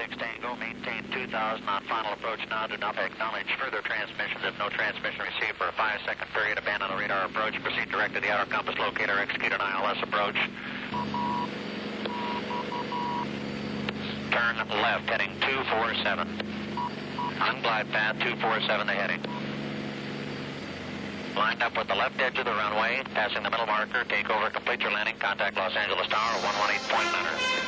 6 Tango, maintain 2000 on final approach now. Do not acknowledge further transmissions if no transmission received for a 5-second period. Abandon the radar approach. Proceed direct to the outer compass locator. Execute an ILS approach. Turn left, heading 247. On glide path 247, the heading. Lined up with the left edge of the runway, passing the middle marker. Take over, complete your landing. Contact Los Angeles Tower, 118.9.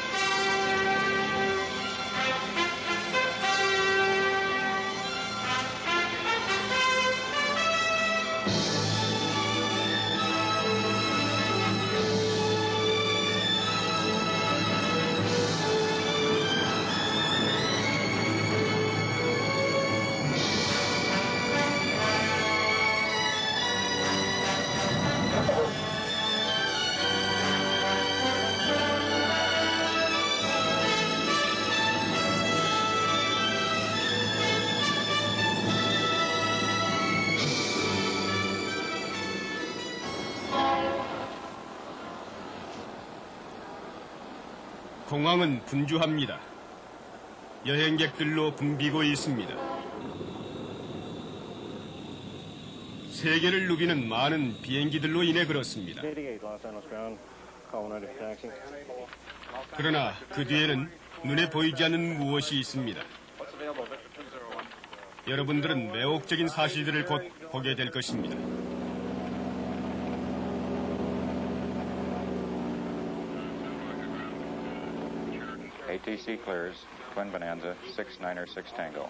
공항은 분주합니다. 여행객들로 붐비고 있습니다. 세계를 누비는 많은 비행기들로 인해 그렇습니다. 그러나 그 뒤에는 눈에 보이지 않는 무엇이 있습니다. 여러분들은 매혹적인 사실들을 곧 보게 될 것입니다. ATC clears Twin Bonanza 696 Tango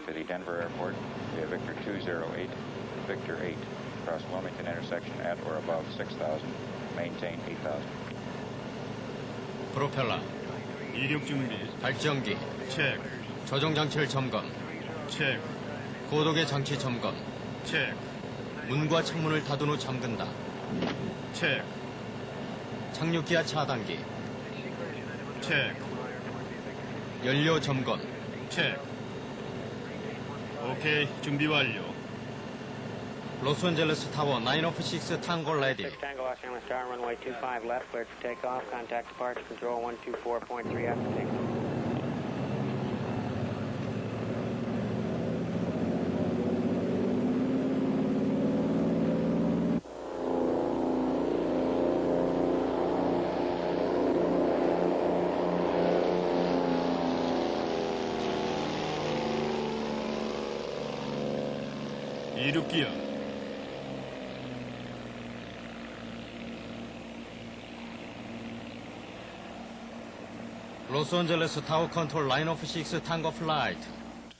to the Denver Airport via Victor 208, Victor 8, across Wilmington intersection at or above 6,000, maintain 8,000. 프로펠러 이륙 준비. 발전기 체크. 조종 장치를 점검. 체크. 고도계 장치 점검. 체크. 문과 창문을 닫은 후 잠근다. 체크. 착륙기와 차단기. 체크. 연료 점검. 체크. 오케이, 준비 완료. 로스앤젤레스 타워 906 탕고 레디. 6 Tango, Los Angeles Tower, runway 25 left, cleared for takeoff. Contact departure control 124.3 after takeoff. 이륙기어. 로스앤젤레스 타워 컨트롤 906 탕고 플라이트.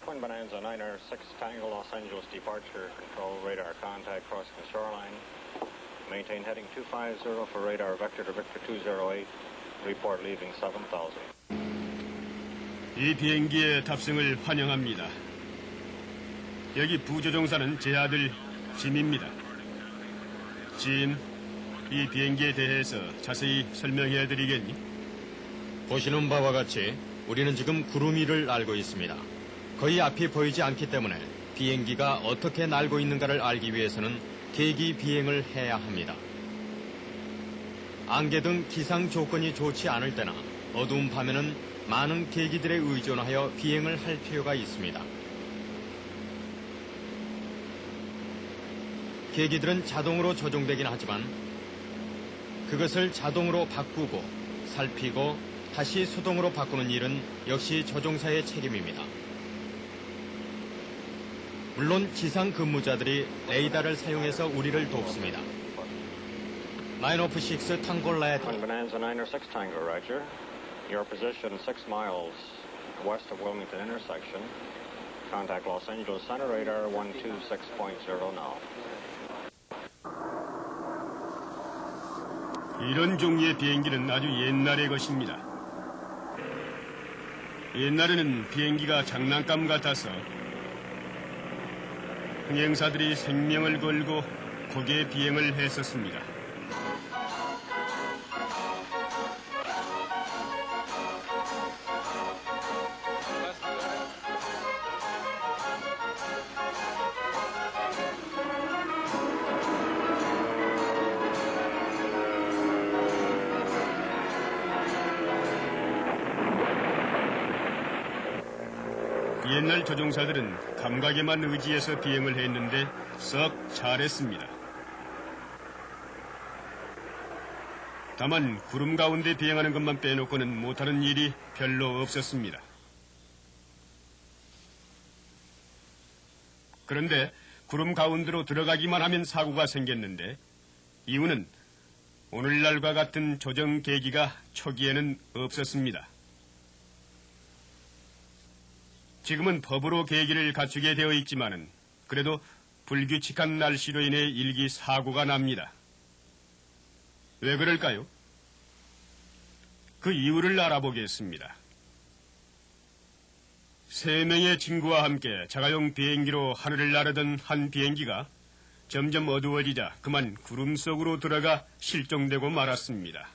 Twin Bonanza 906 Tango, Los Angeles departure control, radar contact crossing the shoreline. Maintain heading 250 for radar vector to Victor 208. Report leaving 7,000. 이 비행기의 탑승을 환영합니다. 여기 부조종사는 제 아들 짐입니다. 짐, 이 비행기에 대해서 자세히 설명해 드리겠니? 보시는 바와 같이 우리는 지금 구름 위를 날고 있습니다. 거의 앞이 보이지 않기 때문에 비행기가 어떻게 날고 있는가를 알기 위해서는 계기 비행을 해야 합니다. 안개 등 기상 조건이 좋지 않을 때나 어두운 밤에는 많은 계기들에 의존하여 비행을 할 필요가 있습니다. 계기들은 자동으로 조종되긴 하지만 그것을 자동으로 바꾸고 살피고 다시 수동으로 바꾸는 일은 역시 조종사의 책임입니다. 물론 지상 근무자들이 레이더를 사용해서 우리를 돕습니다. 906 탕고 레디. Twin Bonanza 906 Tango, Roger. Your position 6 miles west of Wilmington intersection. Contact Los Angeles Center radar 126.0 now. 이런 종류의 비행기는 아주 옛날의 것입니다. 옛날에는 비행기가 장난감 같아서 항행사들이 생명을 걸고 거기에 비행을 했었습니다. 옛날 조종사들은 감각에만 의지해서 비행을 했는데 썩 잘했습니다. 다만 구름 가운데 비행하는 것만 빼놓고는 못하는 일이 별로 없었습니다. 그런데 구름 가운데로 들어가기만 하면 사고가 생겼는데 이유는 오늘날과 같은 조정 계기가 초기에는 없었습니다. 지금은 법으로 계기를 갖추게 되어 있지만은 그래도 불규칙한 날씨로 인해 일기 사고가 납니다. 왜 그럴까요? 그 이유를 알아보겠습니다. 3명의 친구와 함께 자가용 비행기로 하늘을 나르던 한 비행기가 점점 어두워지자 그만 구름 속으로 들어가 실종되고 말았습니다.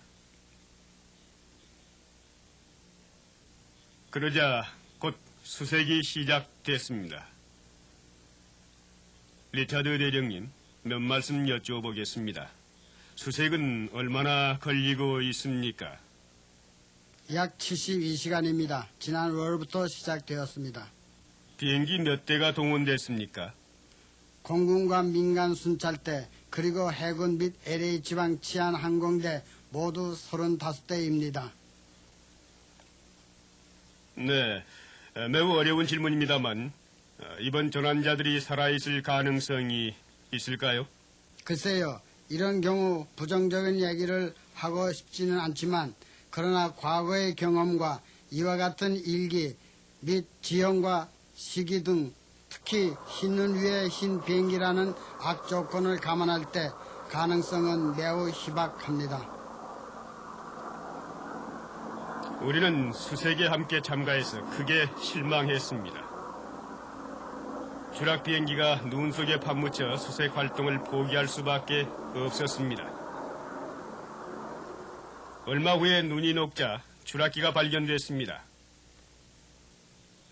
그러자 곧 수색이 시작됐습니다. 리차드 대령님, 몇 말씀 여쭤보겠습니다. 수색은 얼마나 걸리고 있습니까? 약 72시간입니다. 지난 월부터 시작되었습니다. 비행기 몇 대가 동원됐습니까? 공군과 민간 순찰대 그리고 해군 및 LA 지방 치안 항공대 모두 35대입니다. 네, 매우 어려운 질문입니다만 이번 전환자들이 살아있을 가능성이 있을까요? 글쎄요. 이런 경우 부정적인 얘기를 하고 싶지는 않지만 그러나 과거의 경험과 이와 같은 일기 및 지형과 시기 등 특히 흰눈 위에 흰 비행기라는 악조건을 감안할 때 가능성은 매우 희박합니다. 우리는 수색에 함께 참가해서 크게 실망했습니다. 추락 비행기가 눈 속에 파묻혀 수색 활동을 포기할 수밖에 없었습니다. 얼마 후에 눈이 녹자 추락기가 발견됐습니다.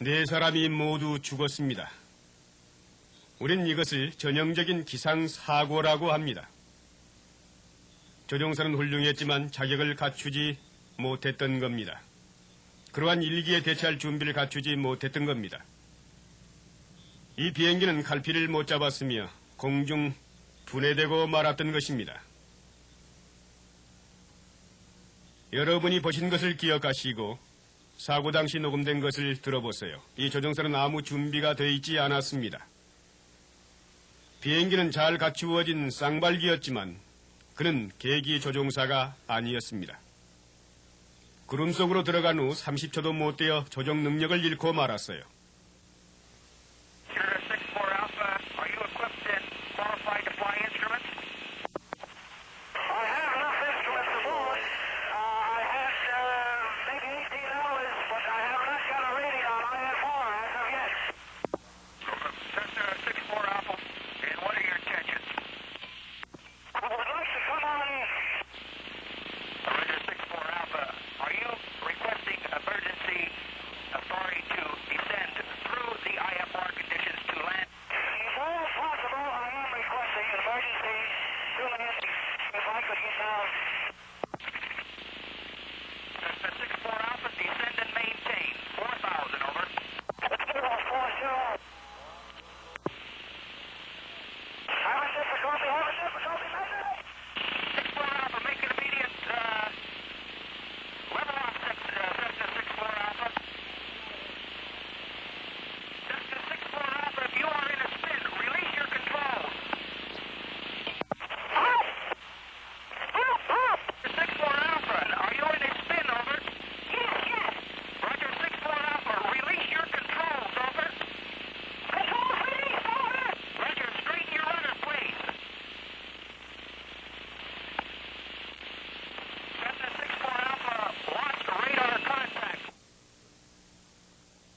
4사람이 모두 죽었습니다. 우린 이것을 전형적인 기상사고라고 합니다. 조종사는 훌륭했지만 자격을 갖추지 못했던 겁니다. 그러한 일기에 대처할 준비를 갖추지 못했던 겁니다. 이 비행기는 갈피를 못 잡았으며 공중 분해되고 말았던 것입니다. 여러분이 보신 것을 기억하시고 사고 당시 녹음된 것을 들어보세요. 이 조종사는 아무 준비가 되어 있지 않았습니다. 비행기는 잘 갖추어진 쌍발기였지만 그는 계기 조종사가 아니었습니다. 구름 속으로 들어간 후 30초도 못 되어 조종 능력을 잃고 말았어요.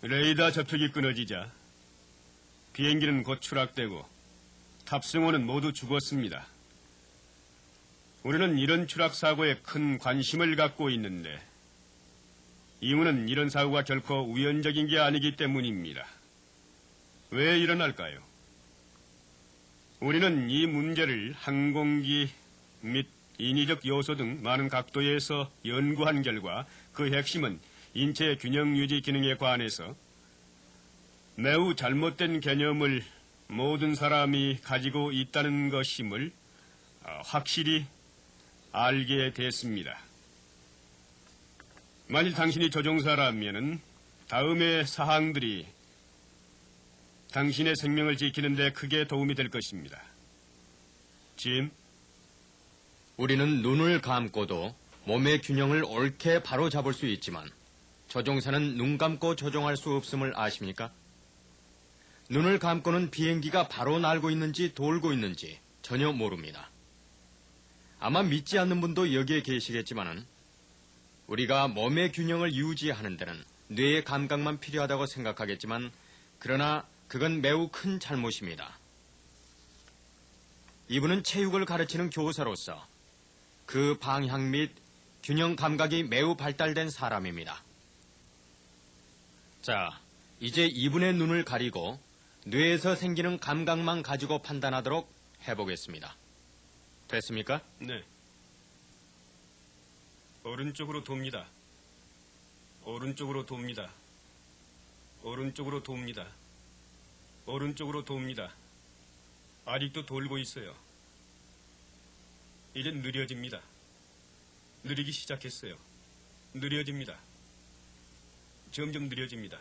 레이더 접촉이 끊어지자 비행기는 곧 추락되고 탑승원은 모두 죽었습니다. 우리는 이런 추락 사고에 큰 관심을 갖고 있는데 이유는 이런 사고가 결코 우연적인 게 아니기 때문입니다. 왜 일어날까요? 우리는 이 문제를 항공기 및 인위적 요소 등 많은 각도에서 연구한 결과 그 핵심은 인체 균형 유지 기능에 관해서 매우 잘못된 개념을 모든 사람이 가지고 있다는 것임을 확실히 알게 됐습니다. 만일 당신이 조종사라면은 다음의 사항들이 당신의 생명을 지키는 데 크게 도움이 될 것입니다. 짐, 우리는 눈을 감고도 몸의 균형을 옳게 바로 잡을 수 있지만 조종사는 눈 감고 조종할 수 없음을 아십니까? 눈을 감고는 비행기가 바로 날고 있는지 돌고 있는지 전혀 모릅니다. 아마 믿지 않는 분도 여기에 계시겠지만은 우리가 몸의 균형을 유지하는 데는 뇌의 감각만 필요하다고 생각하겠지만 그러나 그건 매우 큰 잘못입니다. 이분은 체육을 가르치는 교사로서 그 방향 및 균형 감각이 매우 발달된 사람입니다. 자, 이제 이분의 눈을 가리고 뇌에서 생기는 감각만 가지고 판단하도록 해보겠습니다. 됐습니까? 네. 오른쪽으로 돕니다. 오른쪽으로 돕니다. 오른쪽으로 돕니다. 오른쪽으로 돕니다. 아직도 돌고 있어요. 이제 느려집니다. 느리기 시작했어요. 느려집니다. 점점 느려집니다.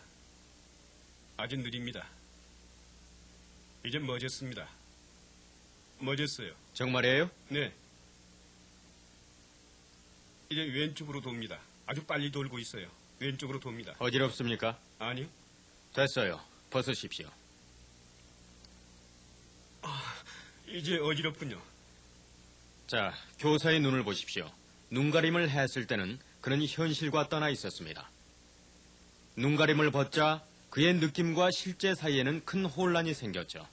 아주 느립니다. 이제 멎었습니다. 멎었어요. 정말이에요? 네. 이제 왼쪽으로 돕니다. 아주 빨리 돌고 있어요. 왼쪽으로 돕니다. 어지럽습니까? 아니요. 됐어요. 벗으십시오. 이제 어지럽군요. 자, 교사의 눈을 보십시오. 눈가림을 했을 때는 그는 현실과 떠나 있었습니다. 눈가림을 벗자 그의 느낌과 실제 사이에는 큰 혼란이 생겼죠.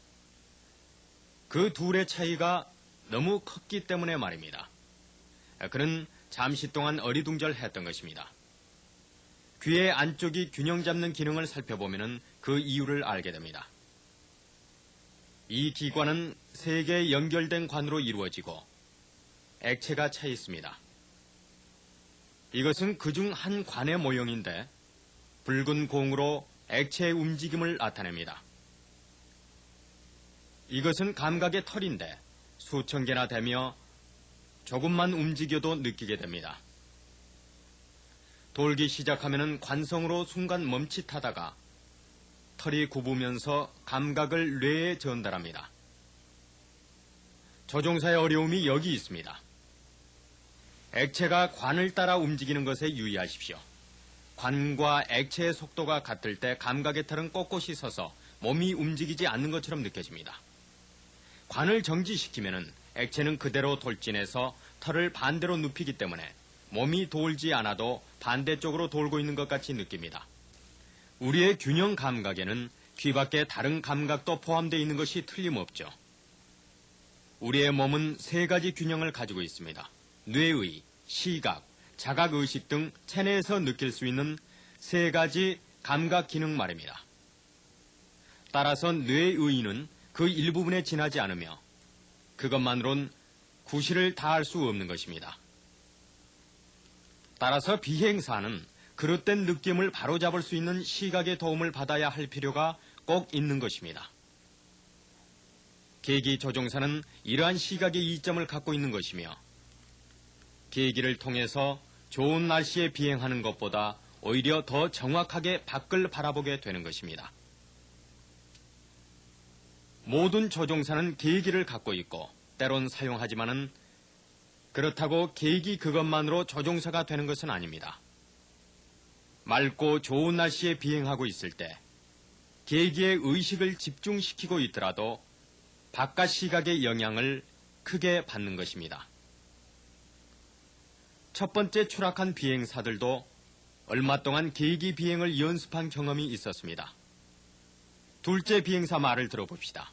그 둘의 차이가 너무 컸기 때문에 말입니다. 그는 잠시 동안 어리둥절했던 것입니다. 귀의 안쪽이 균형 잡는 기능을 살펴보면 그 이유를 알게 됩니다. 이 기관은 세 개의 연결된 관으로 이루어지고 액체가 차 있습니다. 이것은 그중 한 관의 모형인데 붉은 공으로 액체의 움직임을 나타냅니다. 이것은 감각의 털인데 수천 개나 되며 조금만 움직여도 느끼게 됩니다. 돌기 시작하면 관성으로 순간 멈칫하다가 털이 굽으면서 감각을 뇌에 전달합니다. 조종사의 어려움이 여기 있습니다. 액체가 관을 따라 움직이는 것에 유의하십시오. 관과 액체의 속도가 같을 때 감각의 털은 꼿꼿이 서서 몸이 움직이지 않는 것처럼 느껴집니다. 관을 정지시키면 액체는 그대로 돌진해서 털을 반대로 눕히기 때문에 몸이 돌지 않아도 반대쪽으로 돌고 있는 것 같이 느낍니다. 우리의 균형 감각에는 귀 밖에 다른 감각도 포함되어 있는 것이 틀림없죠. 우리의 몸은 세 가지 균형을 가지고 있습니다. 뇌의, 시각, 자각의식 등 체내에서 느낄 수 있는 세 가지 감각 기능 말입니다. 따라서 뇌의는 그 일부분에 지나지 않으며 그것만으론 구실을 다할 수 없는 것입니다. 따라서 비행사는 그릇된 느낌을 바로잡을 수 있는 시각의 도움을 받아야 할 필요가 꼭 있는 것입니다. 계기 조종사는 이러한 시각의 이점을 갖고 있는 것이며 계기를 통해서 좋은 날씨에 비행하는 것보다 오히려 더 정확하게 밖을 바라보게 되는 것입니다. 모든 조종사는 계기를 갖고 있고 때론 사용하지만은 그렇다고 계기 그것만으로 조종사가 되는 것은 아닙니다. 맑고 좋은 날씨에 비행하고 있을 때 계기의 의식을 집중시키고 있더라도 바깥 시각의 영향을 크게 받는 것입니다. 첫 번째 추락한 비행사들도 얼마 동안 계기 비행을 연습한 경험이 있었습니다. 둘째 비행사 말을 들어봅시다.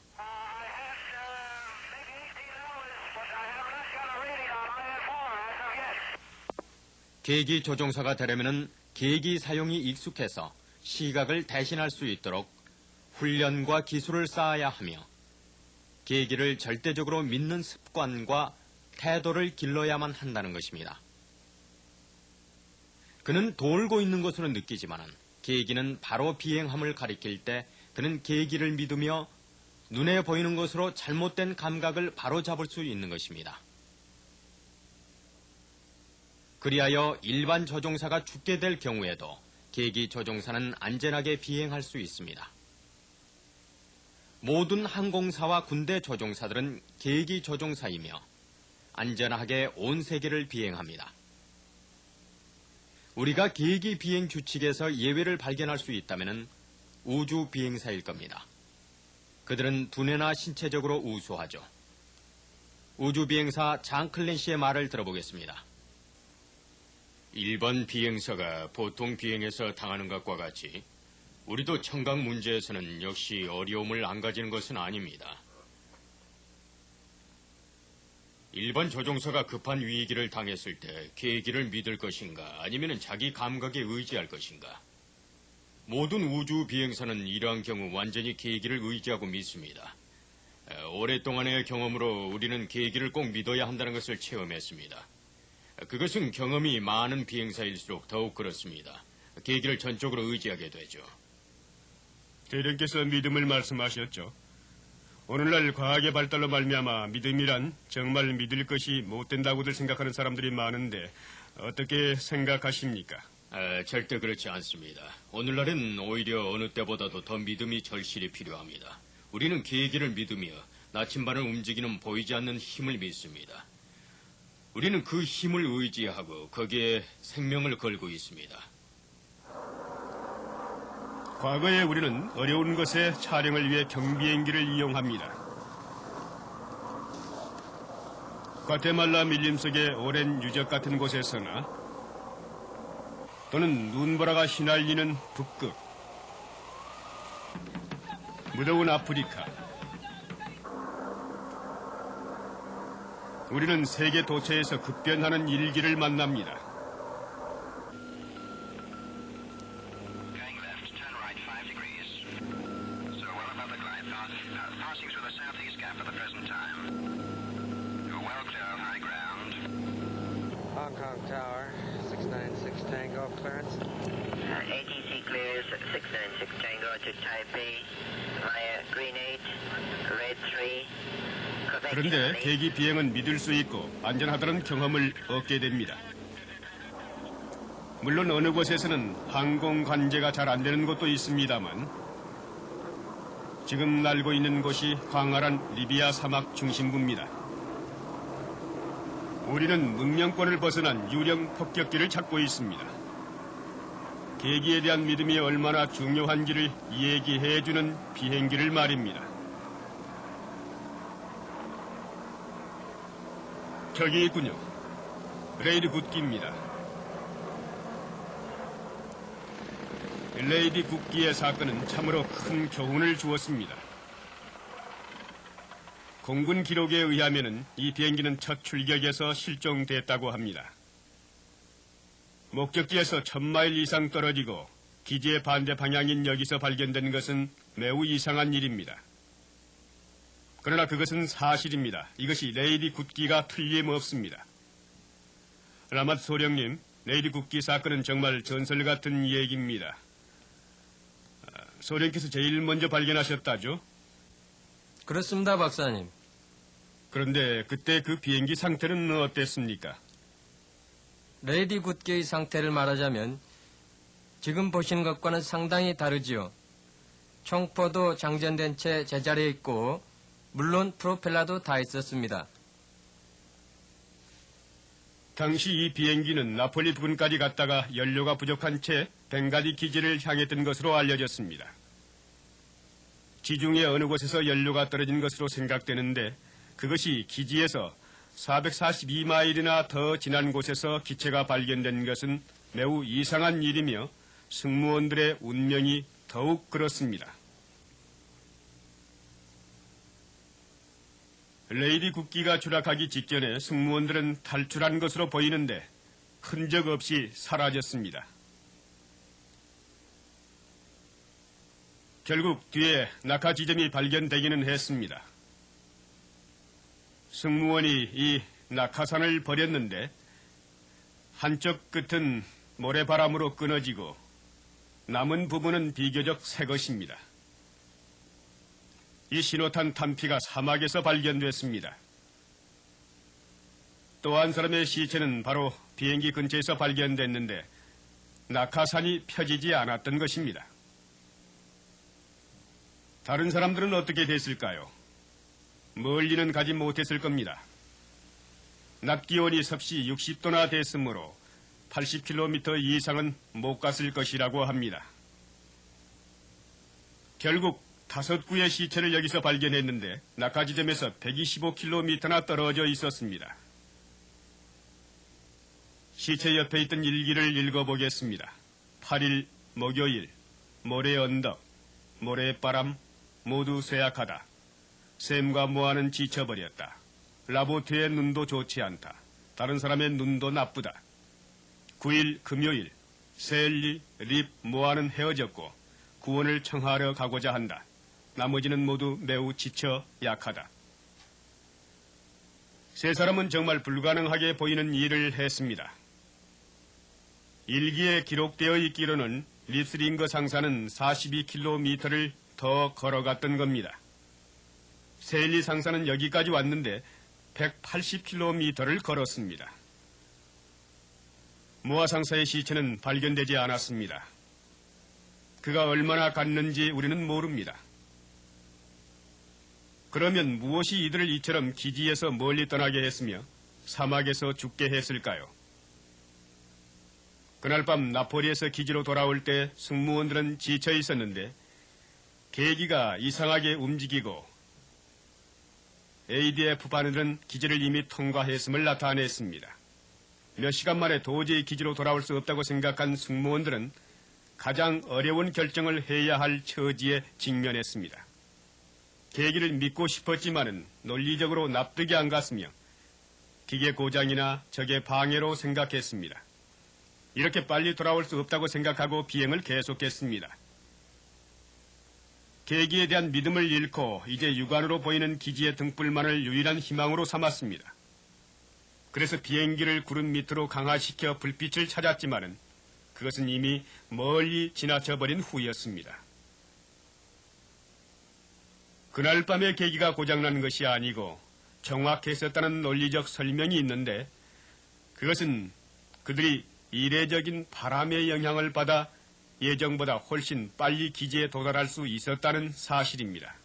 계기 조종사가 되려면 계기 사용이 익숙해서 시각을 대신할 수 있도록 훈련과 기술을 쌓아야 하며 계기를 절대적으로 믿는 습관과 태도를 길러야만 한다는 것입니다. 그는 돌고 있는 것으로 느끼지만 계기는 바로 비행함을 가리킬 때 파일럿들은 계기를 믿으며 눈에 보이는 것으로 잘못된 감각을 바로잡을 수 있는 것입니다. 그리하여 일반 조종사가 죽게 될 경우에도 계기 조종사는 안전하게 비행할 수 있습니다. 모든 항공사와 군대 조종사들은 계기 조종사이며 안전하게 온 세계를 비행합니다. 우리가 계기 비행 규칙에서 예외를 발견할 수 있다면 우주 비행사일 겁니다. 그들은 두뇌나 신체적으로 우수하죠. 우주 비행사 장 클랜시의 말을 들어보겠습니다. 일반 비행사가 보통 비행에서 당하는 것과 같이 우리도 청각 문제에서는 역시 어려움을 안 가지는 것은 아닙니다. 일반 조종사가 급한 위기를 당했을 때 계기를 믿을 것인가 아니면 자기 감각에 의지할 것인가. 모든 우주 비행사는 이러한 경우 완전히 계기를 의지하고 믿습니다. 오랫동안의 경험으로 우리는 계기를 꼭 믿어야 한다는 것을 체험했습니다. 그것은 경험이 많은 비행사일수록 더욱 그렇습니다. 계기를 전적으로 의지하게 되죠. 대령께서 믿음을 말씀하셨죠. 오늘날 과학의 발달로 말미암아 믿음이란 정말 믿을 것이 못 된다고들 생각하는 사람들이 많은데 어떻게 생각하십니까? 절대 그렇지 않습니다. 오늘날은 오히려 어느 때보다도 더 믿음이 절실히 필요합니다. 우리는 계기를 믿으며 나침반을 움직이는 보이지 않는 힘을 믿습니다. 우리는 그 힘을 의지하고 거기에 생명을 걸고 있습니다. 과거에 우리는 어려운 것의 촬영을 위해 경비행기를 이용합니다. 과테말라 밀림 속의 오랜 유적 같은 곳에서나 또는 눈보라가 휘날리는 북극, 무더운 아프리카, 우리는 세계 도처에서 급변하는 일기를 만납니다. Hong Kong Tower, 696 Tango, clearance. ATC clears 696 Tango to Taipei via Green 8, Red 3. 그런데 계기 비행은 믿을 수 있고 안전하다는 경험을 얻게 됩니다. 물론 어느 곳에서는 항공 관제가 잘 안 되는 곳도 있습니다만 지금 날고 있는 곳이 광활한 리비아 사막 중심부입니다. 우리는 문명권을 벗어난 유령 폭격기를 찾고 있습니다. 계기에 대한 믿음이 얼마나 중요한지를 얘기해주는 비행기를 말입니다. 저기 있군요. 레이디 굿기입니다. 레이디 굿기의 사건은 참으로 큰 교훈을 주었습니다. 공군 기록에 의하면 이 비행기는 첫 출격에서 실종됐다고 합니다. 목적지에서 1000마일 이상 떨어지고 기지의 반대 방향인 여기서 발견된 것은 매우 이상한 일입니다. 그러나 그것은 사실입니다. 이것이 레이디 굿기가 틀림없습니다. 라맛 소령님, 레이디 굿기 사건은 정말 전설 같은 얘기입니다. 소령께서 제일 먼저 발견하셨다죠? 그렇습니다, 박사님. 그런데 그때 그 비행기 상태는 어땠습니까? 레이디 굿기의 상태를 말하자면 지금 보시는 것과는 상당히 다르지요. 총포도 장전된 채 제자리에 있고 물론 프로펠러도 다 있었습니다. 당시 이 비행기는 나폴리 부근까지 갔다가 연료가 부족한 채 벵가디 기지를 향했던 것으로 알려졌습니다. 지중해 어느 곳에서 연료가 떨어진 것으로 생각되는데 그것이 기지에서 442마일이나 더 지난 곳에서 기체가 발견된 것은 매우 이상한 일이며 승무원들의 운명이 더욱 그렇습니다. 레이디 굿기가 추락하기 직전에 승무원들은 탈출한 것으로 보이는데 흔적 없이 사라졌습니다. 결국 뒤에 낙하 지점이 발견되기는 했습니다. 승무원이 이 낙하산을 버렸는데 한쪽 끝은 모래바람으로 끊어지고 남은 부분은 비교적 새 것입니다. 이 신호탄 탄피가 사막에서 발견됐습니다. 또 한 사람의 시체는 바로 비행기 근처에서 발견됐는데 낙하산이 펴지지 않았던 것입니다. 다른 사람들은 어떻게 됐을까요? 멀리는 가지 못했을 겁니다. 낮 기온이 섭씨 60도나 됐으므로 80km 이상은 못 갔을 것이라고 합니다. 결국 5구의 시체를 여기서 발견했는데 낙하 지점에서 125km나 떨어져 있었습니다. 시체 옆에 있던 일기를 읽어보겠습니다. 8일 목요일, 모래 언덕, 모래바람, 모두 쇠약하다. 샘과 모아는 지쳐버렸다. 라보트의 눈도 좋지 않다. 다른 사람의 눈도 나쁘다. 9일 금요일, 셀리, 립, 모아는 헤어졌고 구원을 청하러 가고자 한다. 나머지는 모두 매우 지쳐 약하다. 세 사람은 정말 불가능하게 보이는 일을 했습니다. 일기에 기록되어 있기로는 립스링거 상사는 42km를 더 걸어갔던 겁니다. 세일리 상사는 여기까지 왔는데 180km를 걸었습니다. 모아 상사의 시체는 발견되지 않았습니다. 그가 얼마나 갔는지 우리는 모릅니다. 그러면 무엇이 이들을 이처럼 기지에서 멀리 떠나게 했으며 사막에서 죽게 했을까요? 그날 밤 나폴리에서 기지로 돌아올 때 승무원들은 지쳐 있었는데 계기가 이상하게 움직이고 ADF 바늘은 기지를 이미 통과했음을 나타냈습니다. 몇 시간 만에 도저히 기지로 돌아올 수 없다고 생각한 승무원들은 가장 어려운 결정을 해야 할 처지에 직면했습니다. 계기를 믿고 싶었지만은 논리적으로 납득이 안 갔으며 기계 고장이나 적의 방해로 생각했습니다. 이렇게 빨리 돌아올 수 없다고 생각하고 비행을 계속했습니다. 계기에 대한 믿음을 잃고 이제 육안으로 보이는 기지의 등불만을 유일한 희망으로 삼았습니다. 그래서 비행기를 구름 밑으로 강화시켜 불빛을 찾았지만은 그것은 이미 멀리 지나쳐버린 후였습니다. 그날 밤에 계기가 고장난 것이 아니고 정확했었다는 논리적 설명이 있는데 그것은 그들이 이례적인 바람의 영향을 받아 예정보다 훨씬 빨리 기지에 도달할 수 있었다는 사실입니다.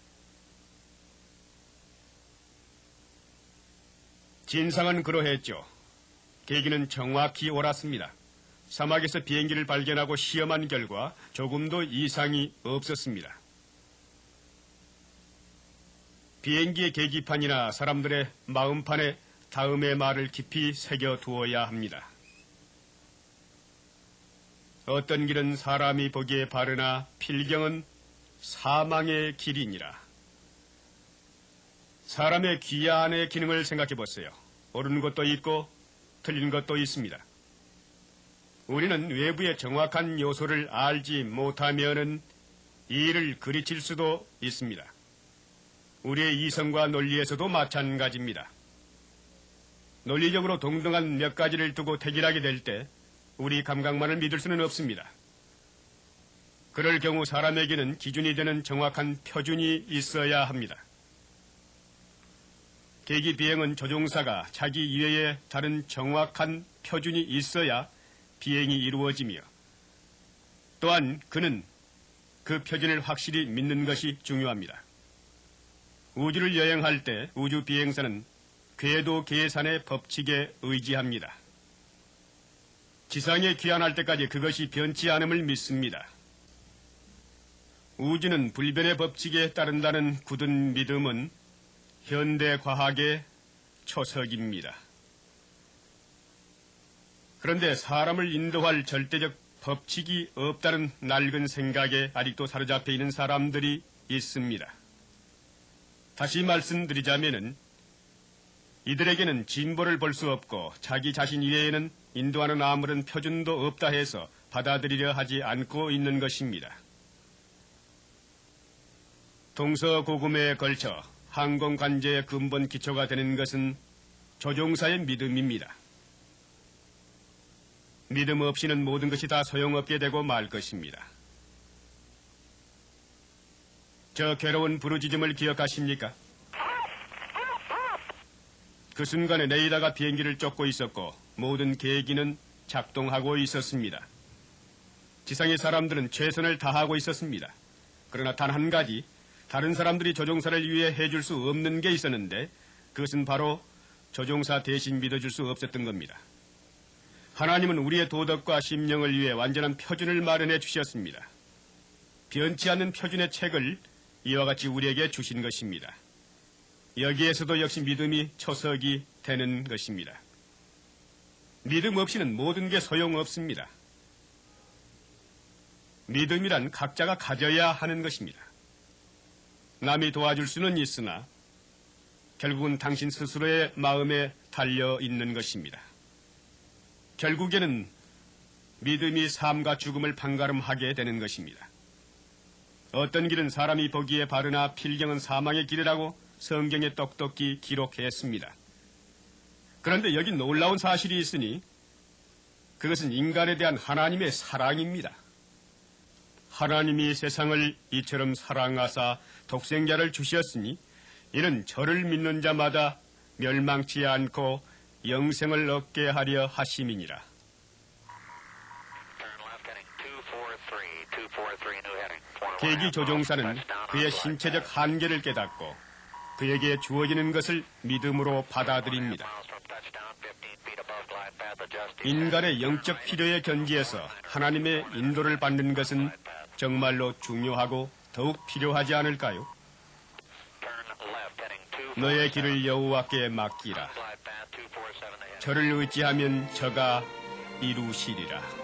진상은 그러했죠. 계기는 정확히 옳았습니다. 사막에서 비행기를 발견하고 시험한 결과 조금도 이상이 없었습니다. 비행기의 계기판이나 사람들의 마음판에 다음의 말을 깊이 새겨두어야 합니다. 어떤 길은 사람이 보기에 바르나 필경은 사망의 길이니라. 사람의 귀 안의 기능을 생각해 보세요. 옳은 것도 있고 틀린 것도 있습니다. 우리는 외부의 정확한 요소를 알지 못하면은 이를 그리칠 수도 있습니다. 우리의 이성과 논리에서도 마찬가지입니다. 논리적으로 동등한 몇 가지를 두고 택일하게 될 때 우리 감각만을 믿을 수는 없습니다. 그럴 경우 사람에게는 기준이 되는 정확한 표준이 있어야 합니다. 계기 비행은 조종사가 자기 이외에 다른 정확한 표준이 있어야 비행이 이루어지며 또한 그는 그 표준을 확실히 믿는 것이 중요합니다. 우주를 여행할 때 우주 비행사는 궤도 계산의 법칙에 의지합니다. 지상에 귀환할 때까지 그것이 변치 않음을 믿습니다. 우주는 불변의 법칙에 따른다는 굳은 믿음은 현대 과학의 초석입니다. 그런데 사람을 인도할 절대적 법칙이 없다는 낡은 생각에 아직도 사로잡혀 있는 사람들이 있습니다. 다시 말씀드리자면은 이들에게는 진보를 볼 수 없고 자기 자신 이외에는 인도하는 아무런 표준도 없다 해서 받아들이려 하지 않고 있는 것입니다. 동서고금에 걸쳐 항공관제의 근본 기초가 되는 것은 조종사의 믿음입니다. 믿음 없이는 모든 것이 다 소용없게 되고 말 것입니다. 저 괴로운 부르짖음을 기억하십니까? 그 순간에 레이더가 비행기를 쫓고 있었고 모든 계기는 작동하고 있었습니다. 지상의 사람들은 최선을 다하고 있었습니다. 그러나 단 한 가지 다른 사람들이 조종사를 위해 해줄 수 없는 게 있었는데 그것은 바로 조종사 대신 믿어줄 수 없었던 겁니다. 하나님은 우리의 도덕과 심령을 위해 완전한 표준을 마련해 주셨습니다. 변치 않는 표준의 책을 이와 같이 우리에게 주신 것입니다. 여기에서도 역시 믿음이 초석이 되는 것입니다. 믿음 없이는 모든 게 소용없습니다. 믿음이란 각자가 가져야 하는 것입니다. 남이 도와줄 수는 있으나 결국은 당신 스스로의 마음에 달려 있는 것입니다. 결국에는 믿음이 삶과 죽음을 판가름하게 되는 것입니다. 어떤 길은 사람이 보기에 바르나 필경은 사망의 길이라고 성경에 똑똑히 기록했습니다. 그런데 여기 놀라운 사실이 있으니 그것은 인간에 대한 하나님의 사랑입니다. 하나님이 세상을 이처럼 사랑하사 독생자를 주셨으니 이는 저를 믿는 자마다 멸망치 않고 영생을 얻게 하려 하심이니라. 계기 조종사는 그의 신체적 한계를 깨닫고 그에게 주어지는 것을 믿음으로 받아들입니다. 인간의 영적 필요에 견지해서 하나님의 인도를 받는 것은 정말로 중요하고 더욱 필요하지 않을까요? 너의 길을 여호와께 맡기라. 저를 의지하면 저가 이루시리라.